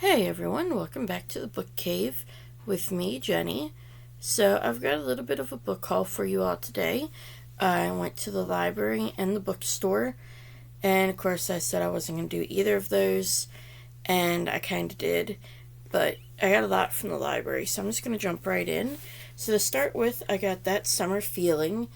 Hey everyone, welcome back to the Book Cave with me, Jenny. So, I've got a little bit of a book haul for you all today. I went to the library and the bookstore, and of course, I said I wasn't going to do either of those, and I kind of did, but I got a lot from the library, so I'm just going to jump right in. So, to start with, I got That Summer Feeling,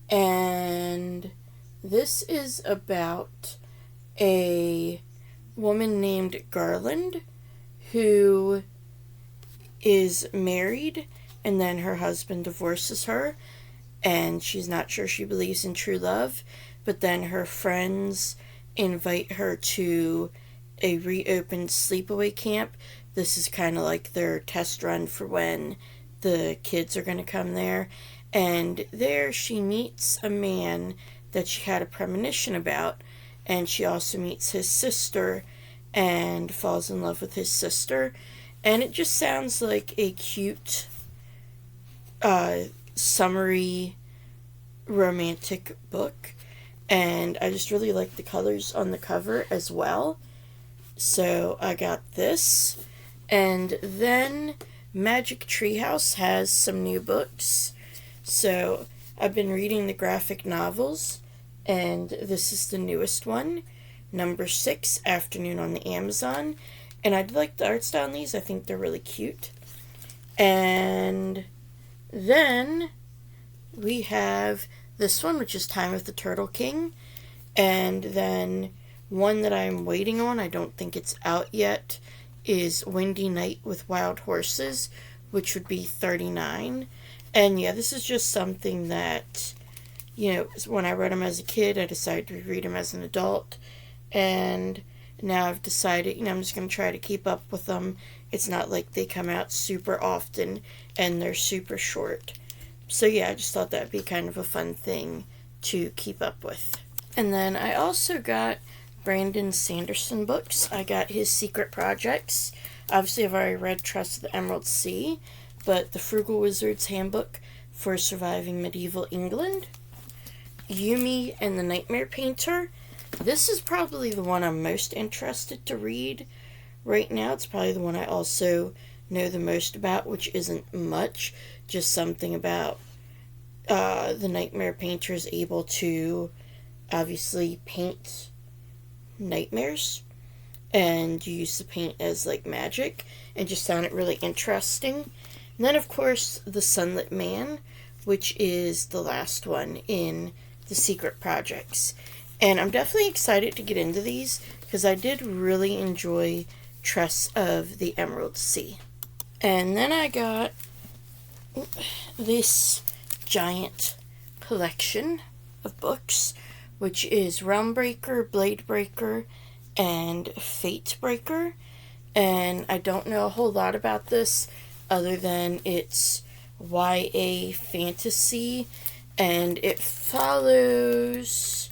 and this is about a woman named Garland who is married and then her husband divorces her and she's not sure she believes in true love, but then her friends invite her to a reopened sleepaway camp. This is kind of like their test run for when the kids are going to come there. And there she meets a man that she had a premonition about, and she also meets his sister and falls in love with his sister. And it just sounds like a cute, summery, romantic book. And I just really like the colors on the cover as well. So I got this. And then Magic Treehouse has some new books. So I've been reading the graphic novels, and this is the newest one, number 6, Afternoon on the Amazon. And I like the art style on these. I think they're really cute. And then we have this one, which is Time of the Turtle King. And then one that I'm waiting on, I don't think it's out yet, is Windy Night with Wild Horses, which would be 39. And yeah, this is just something that, when I read them as a kid, I decided to read them as an adult. And now I've decided, I'm just going to try to keep up with them. It's not like they come out super often and they're super short. So yeah, I just thought that'd be kind of a fun thing to keep up with. And then I also got Brandon Sanderson books. I got his Secret Projects. Obviously, I've already read Trust of the Emerald Sea, but The Frugal Wizard's Handbook for Surviving Medieval England, Yumi and the Nightmare Painter. This is probably the one I'm most interested to read right now. It's probably the one I also know the most about, which isn't much, just something about the Nightmare Painter is able to obviously paint nightmares and use the paint as like magic, and just found it really interesting. And then, of course, The Sunlit Man, which is the last one in the Secret Projects. And I'm definitely excited to get into these because I did really enjoy Trust of the Emerald Sea. And then I got this giant collection of books, which is Realmbreaker, Bladebreaker, and Fatebreaker. And I don't know a whole lot about this other than it's YA fantasy, and it follows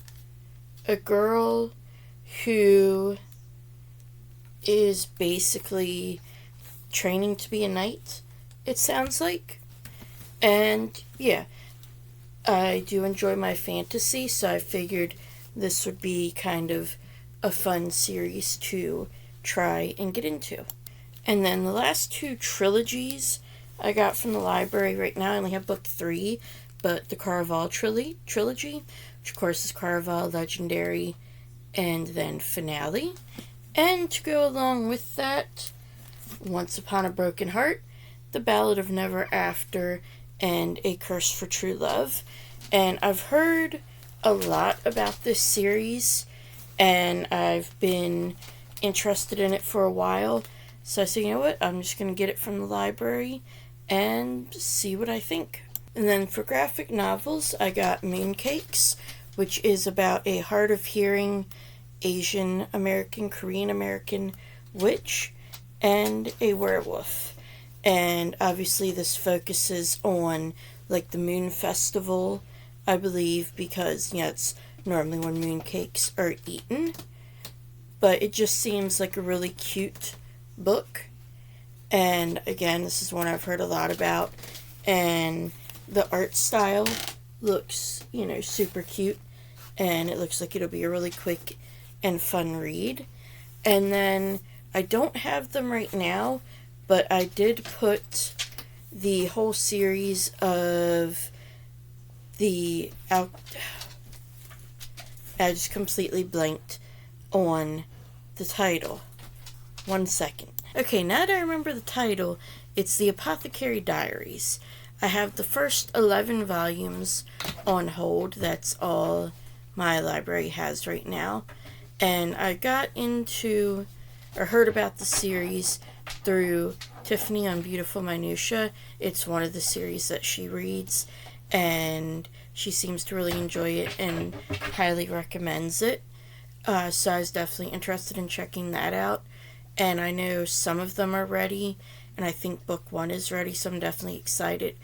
a girl who is basically training to be a knight, it sounds like. And yeah, I do enjoy my fantasy, so I figured this would be kind of a fun series to try and get into. And then the last two trilogies I got from the library right now, I only have book 3, but the Caraval trilogy, which of course is Caraval, Legendary, and then Finale. And to go along with that, Once Upon a Broken Heart, The Ballad of Never After, and A Curse for True Love. And I've heard a lot about this series, and I've been interested in it for a while. So I said, you know what, I'm just going to get it from the library and see what I think. And then for graphic novels, I got Mooncakes, which is about a hard of hearing Asian American, Korean American witch and a werewolf. And obviously this focuses on like the Moon Festival, I believe, because it's normally when mooncakes are eaten. But it just seems like a really cute book. And again, this is one I've heard a lot about, and the art style looks, super cute, and it looks like it'll be a really quick and fun read. And then I don't have them right now, but I did put the whole series of the I just completely blanked on the title. 1 second. Okay, now that I remember the title, it's The Apothecary Diaries. I have the first 11 volumes on hold. That's all my library has right now. And I got into, or heard about the series through Tiffany on Beautiful Minutia. It's one of the series that she reads, and she seems to really enjoy it and highly recommends it. So I was definitely interested in checking that out. And I know some of them are ready, and I think book 1 is ready, so I'm definitely excited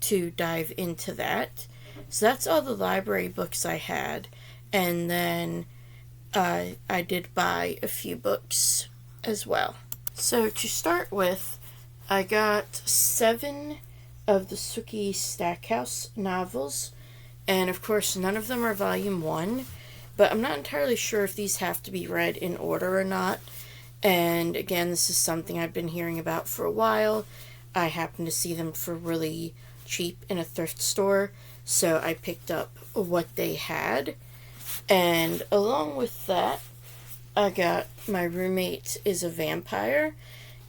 to dive into that. So that's all the library books I had. And then I did buy a few books as well. So to start with, I got 7 of the Sookie Stackhouse novels. And of course, none of them are volume 1. But I'm not entirely sure if these have to be read in order or not. And again, this is something I've been hearing about for a while. I happened to see them for really cheap in a thrift store, so I picked up what they had. And along with that, I got My Roommate is a Vampire.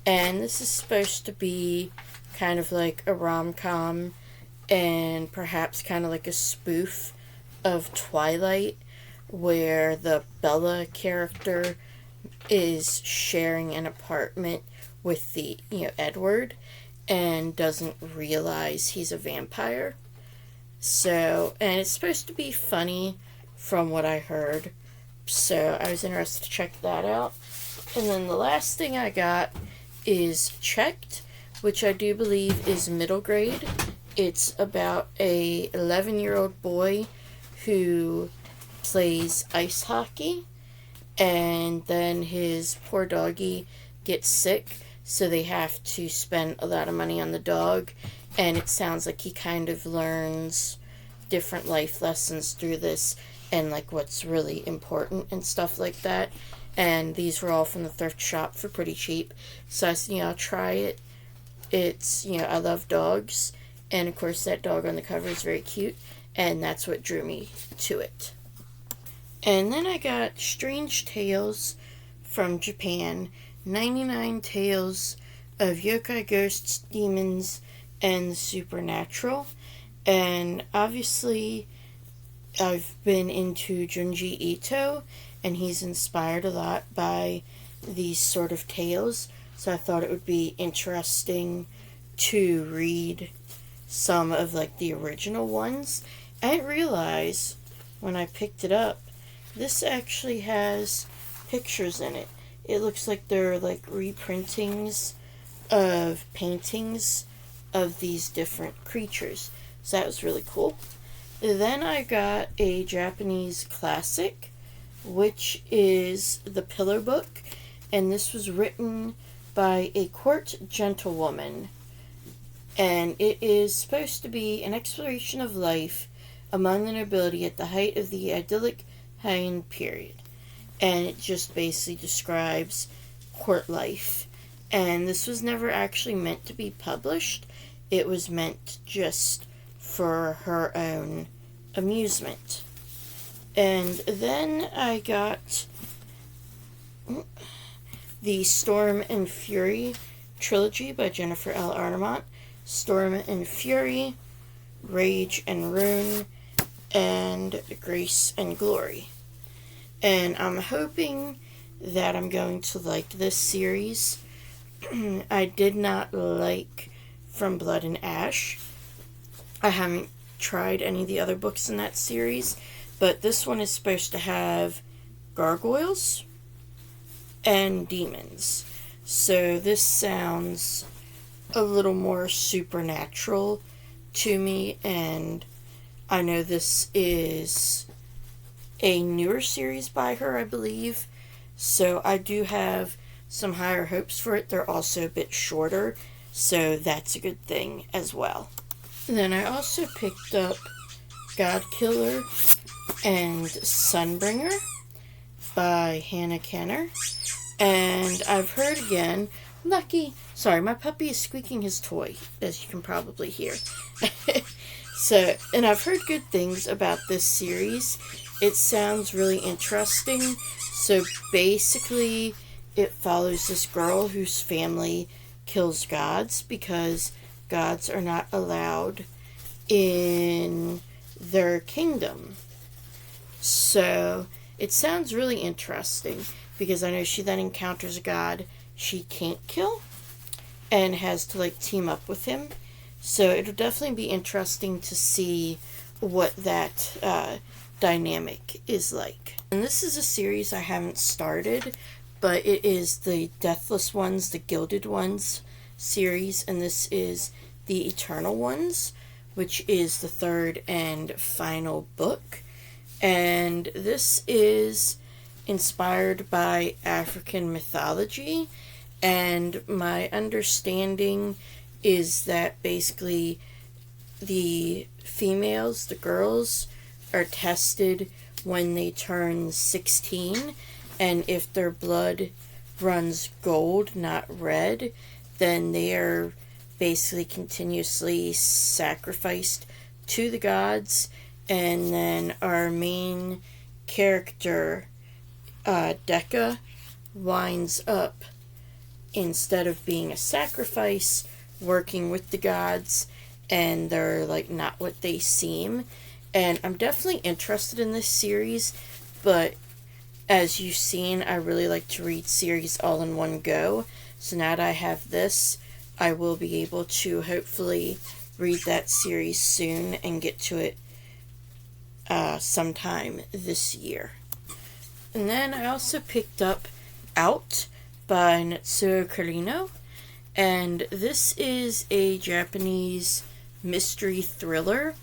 And this is supposed to be kind of like a rom-com and perhaps kind of like a spoof of Twilight, where the Bella character is sharing an apartment with the, Edward, and doesn't realize he's a vampire. So, and it's supposed to be funny from what I heard. So I was interested to check that out. And then the last thing I got is Checked, which I do believe is middle grade. It's about a 11-year-old boy who plays ice hockey, and then his poor doggy gets sick, so they have to spend a lot of money on the dog, and it sounds like he kind of learns different life lessons through this, and like what's really important and stuff like that. And these were all from the thrift shop for pretty cheap, so I said, I'll try it. It's, I love dogs, and of course that dog on the cover is very cute, and that's what drew me to it. And then I got Strange Tales from Japan, 99 Tales of Yokai, Ghosts, Demons, and the Supernatural. And obviously, I've been into Junji Ito, and he's inspired a lot by these sort of tales. So I thought it would be interesting to read some of like the original ones. I didn't realize when I picked it up, this actually has pictures in it. It looks like they're like reprintings of paintings of these different creatures. So that was really cool. Then I got a Japanese classic, which is The Pillar Book. And this was written by a court gentlewoman. And it is supposed to be an exploration of life among the nobility at the height of the idyllic Heian period. And it just basically describes court life. And this was never actually meant to be published. It was meant just for her own amusement. And then I got the Storm and Fury trilogy by Jennifer L. Armont. Storm and Fury, Rage and Ruin, and Grace and Glory. And I'm hoping that I'm going to like this series. I did not like From Blood and Ash. I haven't tried any of the other books in that series, but this one is supposed to have gargoyles and demons. So this sounds a little more supernatural to me, and I know this is a newer series by her, I believe, so I do have some higher hopes for it. They're also a bit shorter, so that's a good thing as well. And then I also picked up Godkiller and Sunbringer by Hannah Kenner. And I've heard again, Lucky, sorry, my puppy is squeaking his toy, as you can probably hear. And I've heard good things about this series. It sounds really interesting. So basically, it follows this girl whose family kills gods because gods are not allowed in their kingdom. So it sounds really interesting because I know she then encounters a god she can't kill and has to like team up with him. So it'll definitely be interesting to see what that dynamic is like. And this is a series I haven't started, but it is the Deathless Ones, the Gilded Ones series, and this is the Eternal Ones, which is the third and final book. And this is inspired by African mythology, and my understanding is that basically the females, the girls, are tested when they turn 16, and if their blood runs gold, not red, then they are basically continuously sacrificed to the gods. And then our main character, Decca, winds up, instead of being a sacrifice, working with the gods, and they're like not what they seem. And I'm definitely interested in this series, but as you've seen, I really like to read series all in one go. So now that I have this, I will be able to hopefully read that series soon and get to it sometime this year. And then I also picked up Out by Natsuo Carino, and this is a Japanese mystery thriller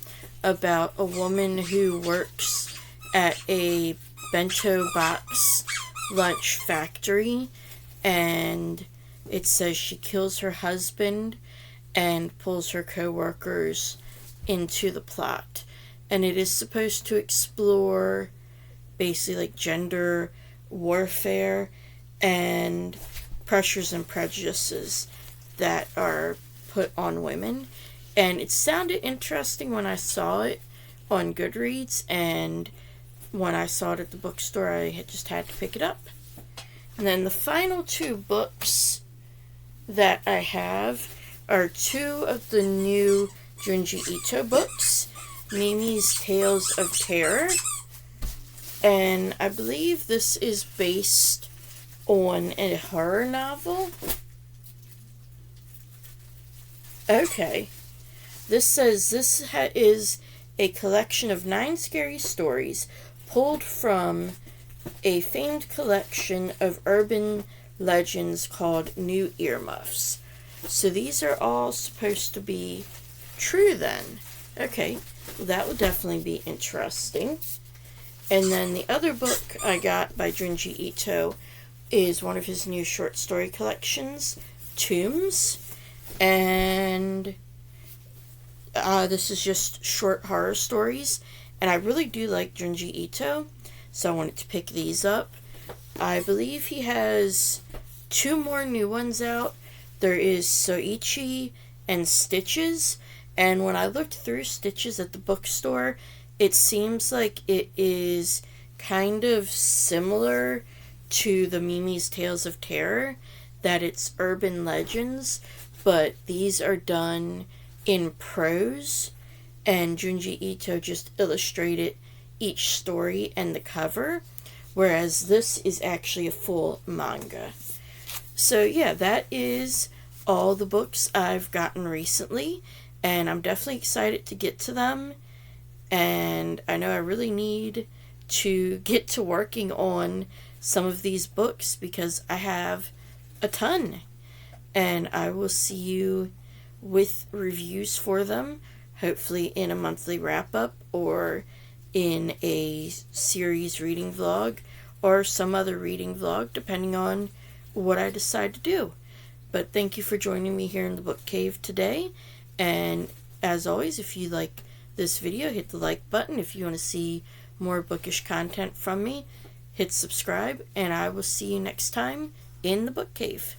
about a woman who works at a bento box lunch factory, and it says she kills her husband and pulls her co-workers into the plot. And it is supposed to explore basically like gender warfare and pressures and prejudices that are put on women. And it sounded interesting when I saw it on Goodreads, and when I saw it at the bookstore, I just had to pick it up. And then the final two books that I have are two of the new Junji Ito books, Mimi's Tales of Terror, and I believe this is based on a horror novel. Okay. This says this is a collection of 9 scary stories pulled from a famed collection of urban legends called New Earmuffs. So these are all supposed to be true then. Okay, well, that would definitely be interesting. And then the other book I got by Junji Ito is one of his new short story collections, Tombs. And this is just short horror stories. And I really do like Junji Ito, so I wanted to pick these up. I believe he has 2 more new ones out. There is Soichi and Stitches. And when I looked through Stitches at the bookstore, it seems like it is kind of similar to the Mimi's Tales of Terror, that it's urban legends, but these are done in prose, and Junji Ito just illustrated each story and the cover, whereas this is actually a full manga. So yeah, that is all the books I've gotten recently, and I'm definitely excited to get to them. And I know I really need to get to working on some of these books because I have a ton. And I will see you with reviews for them, hopefully in a monthly wrap-up or in a series reading vlog or some other reading vlog, depending on what I decide to do. But thank you for joining me here in the book cave today. And as always, if you like this video, hit the like button. If you want to see more bookish content from me, hit subscribe, and I will see you next time. in the book cave.